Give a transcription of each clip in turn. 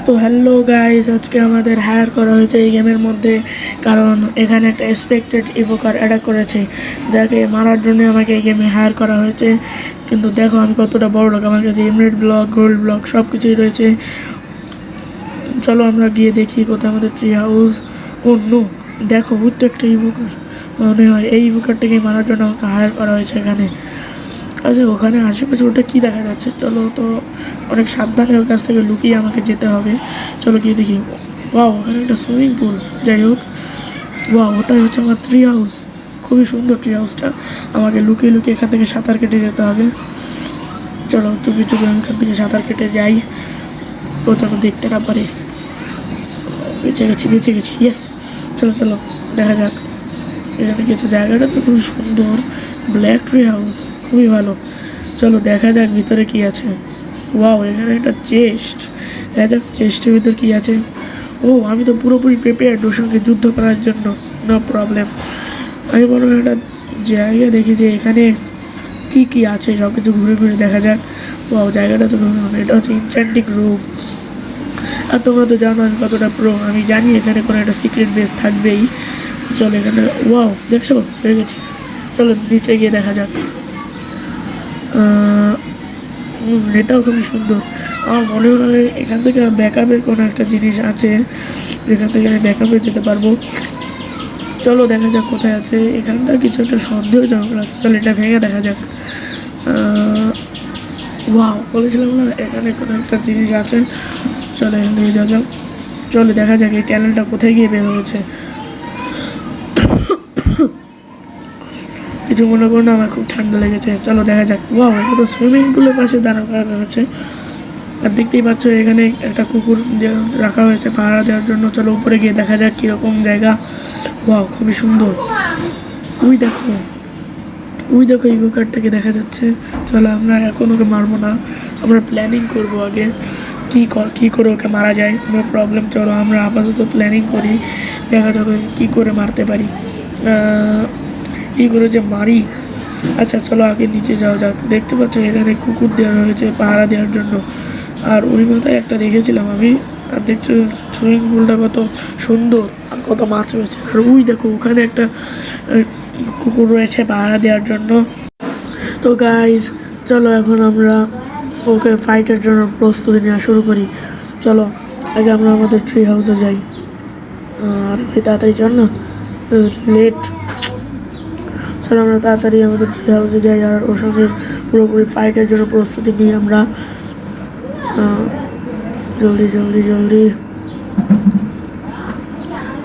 তো hello guys, আজকে আমাদের হায়ার করা হয়েছে এই গেমের মধ্যে, কারণ এখানে একটা এক্সপেক্টেড ইভোকার অ্যাটাক করেছে, যাকে মারার জন্য আমাকে এই গেমে হায়ার করা হয়েছে। কিন্তু দেখো আমি কতটা বড় লোক, আমার কাছে এমরেড ব্লক, গোল্ড ব্লক সব কিছুই রয়েছে। চলো আমরা গিয়ে দেখি কোথায় আমাদের ট্রি হাউস। ও নো, দেখো বুঝতে একটা ইভোকার, মনে হয় এই ইভোকারটাকে মারার জন্য আমাকে হায়ার করা হয়েছে এখানে। আচ্ছা, ওখানে আশেপাশে ওটা কী দেখা যাচ্ছে? চলো তো অনেক সাবধানে ওর কাছ থেকে লুকিয়ে আমাকে যেতে হবে। চলো গিয়ে দেখি। ওয়াও, ওখানে একটা সুইমিং পুল। যাই হোক, ওয়াও, ওটাই হচ্ছে আমার ট্রি হাউস। খুবই সুন্দর ট্রি হাউসটা। আমাকে লুকিয়ে লুকিয়ে এখান থেকে সাঁতার কেটে যেতে হবে। চলো চুপি চুপি আমি এখান থেকে সাঁতার কেটে যাই, ও যেন দেখতে না পারে। বেঁচে গেছি ইয়েস। চলো চলো দেখা যাক। এখানে গেছে, জায়গাটা তো খুব সুন্দর। ব্ল্যাক ট্রি হাউস খুবই ভালো। চলো দেখা যাক ভিতরে কি আছে। ওয়াও, এখানে একটা চেস্ট। দেখা যাক চেস্টের ভিতর কি আছে। ও, আমি তো পুরোপুরি প্রিপেয়ার্ড ওর সঙ্গে যুদ্ধ করার জন্য, নো প্রবলেম। আমি মনে হয় একটা জায়গা দেখি যে এখানে কি কি আছে, সব কিছু ঘুরে ঘুরে দেখা যাক। ওয়াও, জায়গাটা তো খুবই ভালো। এটা হচ্ছে ইনচ্যান্টিং রুম। আর তোমরা তো জানো আমি কতটা প্রো, আমি জানি এখানে কোনো একটা সিক্রেট বেস থাকবেই। চলো এখানে, ওয়াও দেখছো পেয়ে গেছি। চলো নিচে গিয়ে দেখা যাক। এটাও খুবই সুন্দর। আমার মনে হয় এখান থেকে ব্যাকআপের কোনো একটা জিনিস আছে, যেখান থেকে আমি ব্যাকআপে যেতে পারবো। চলো দেখা যাক কোথায় আছে। এখানটা কিছু একটা সন্দেহজনক লাগছে, চলো এটা ভেঙে দেখা যাক। ওয়াও, বলেছিলাম না এখানে কোনো একটা জিনিস আছে। চলো এখান থেকে যাওয়া যাক। চলো দেখা যাক এই ট্যালেন্টটা কোথায় গিয়ে বের হয়েছে। কিছু মনে করো না, আমার খুব ঠান্ডা লেগেছে। চলো দেখা যাক। ওয়াও, এটা তো সুইমিং পুলের পাশে দাঁড়ানো আছে। আর দেখতেই পাচ্ছ এখানে একটা কুকুর রাখা হয়েছে পাহারা দেওয়ার জন্য। চলো উপরে গিয়ে দেখা যাক কীরকম জায়গা। ওয়াও, খুবই সুন্দর। ওই দেখো ইভোকারটাকে দেখা যাচ্ছে। চলো আমরা এখন ওকে মারবো না, আমরা প্ল্যানিং করবো আগে কী করে ওকে মারা যায়। নো প্রবলেম, চলো আমরা আপাতত প্ল্যানিং করি, দেখা যাবে কী করে মারতে পারি, কী করে যে মারি। আচ্ছা চলো আগে নিচে যাওয়া যাক। দেখতে পাচ্ছ এখানে কুকুর দেওয়া হয়েছে পাহারা দেওয়ার জন্য। আর ওই মাথায় একটা দেখেছিলাম আমি। আর দেখছো সুইমিং পুলটা কত সুন্দর আর কত মাছ রয়েছে। আর ওই দেখো ওখানে একটা কুকুর রয়েছে পাহারা দেওয়ার জন্য। তো গাইজ চলো এখন আমরা ওকে ফাইটের জন্য প্রস্তুতি নেওয়া শুরু করি। চলো আগে আমরা আমাদের ট্রি হাউসে যাই। আর ভাই তাড়াতাড়ি চল না, লেট। চলো আমরা তাড়াতাড়ি আমাদের ট্রি হাউসে যাই আর ওর সঙ্গে পুরোপুরি ফাইটের জন্য প্রস্তুতি নিই আমরা। জলদি জলদি জলদি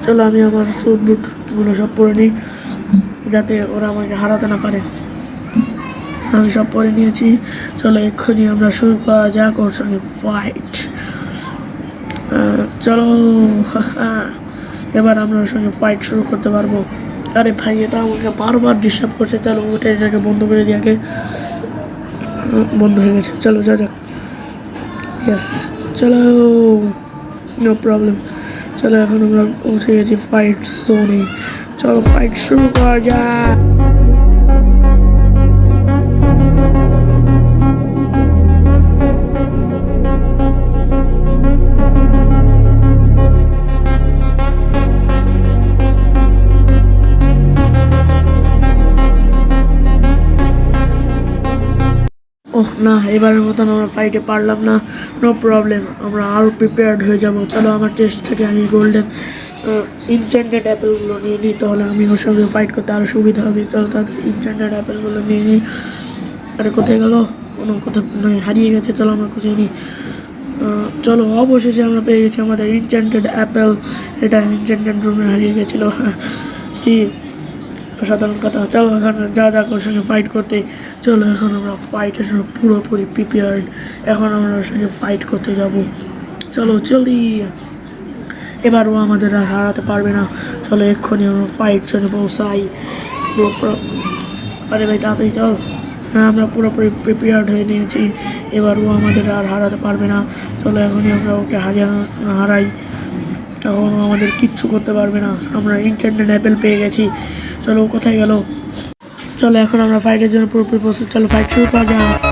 চলো আমি আমার স্যুট বুটগুলো সব পরে নিই, যাতে ওরা আমাকে হারাতে না পারে। আমি সব পরে নিয়েছি। চলো এক্ষুনি আমরা শুরু করা যাক ওর সঙ্গে ফাইট। চলো এবার আমরা ওর সঙ্গে ফাইট শুরু করতে পারবো। আরে ভাই, এটা আমাকে বারবার ডিস্টার্ব করছে। চলো ওটা এটাকে বন্ধ করে দিই আগে। বন্ধ হয়ে গেছে, চলো যা যাক। ইয়েস, চলো নো প্রবলেম। চলো এখন আমরা পৌঁছে গেছি ফাইট জোনে। চলো ফাইট শুরু করা যাক। ওহ না, এবারের মতন আমরা ফাইটে পারলাম না। নো প্রবলেম, আমরা আরও প্রিপেয়ার্ড হয়ে যাব। চলো আমার টেস্ট থেকে আমি গোল্ডেন ইনচ্যান্টেড অ্যাপেলগুলো নিয়ে নিই, তাহলে আমি ওর সঙ্গে ফাইট করতে আরও সুবিধা হবে। চলো তাদের ইনচ্যান্টেড অ্যাপেলগুলো নিয়ে নিই। আরে কোথায় গেল? কোথাও হারিয়ে গেছে। চলো আমরা খুঁজে নিই। চলো অবশেষে আমরা পেয়ে গেছি আমাদের ইনচ্যান্টেড অ্যাপেল। এটা ইনচ্যান্টেড রুমে হারিয়ে গেছিলো। কি সাধারণ কথা। চলো এখন যা যাক ওর সঙ্গে ফাইট করতে। চলো এখন আমরা ফাইটের জন্য পুরোপুরি প্রিপেয়ার্ড। এখন আমরা ওর সঙ্গে ফাইট করতে যাব। চলো জলদি, এবার ও আমাদের আর হারাতে পারবে না। চলো এক্ষুনি আমরা ফাইট জন্য পৌঁছাই। আরে ভাই তাড়াতাড়ি চল। হ্যাঁ, আমরা পুরোপুরি প্রিপেয়ার্ড হয়ে নিয়েছি। এবার ও আমাদের আর হারাতে পারবে না। চলো এখনই আমরা ওকে হারাই, তখন ও আমাদের কিচ্ছু করতে পারবে না। আমরা ইনচ্যান্টেড অ্যাপেল পেয়ে গেছি। চলো কোথায় গেল? চলো এখন আমরা ফাইটের জন্য পুরোপুরি প্রস্তুত। চলো ফাইট শুরু করা যাক।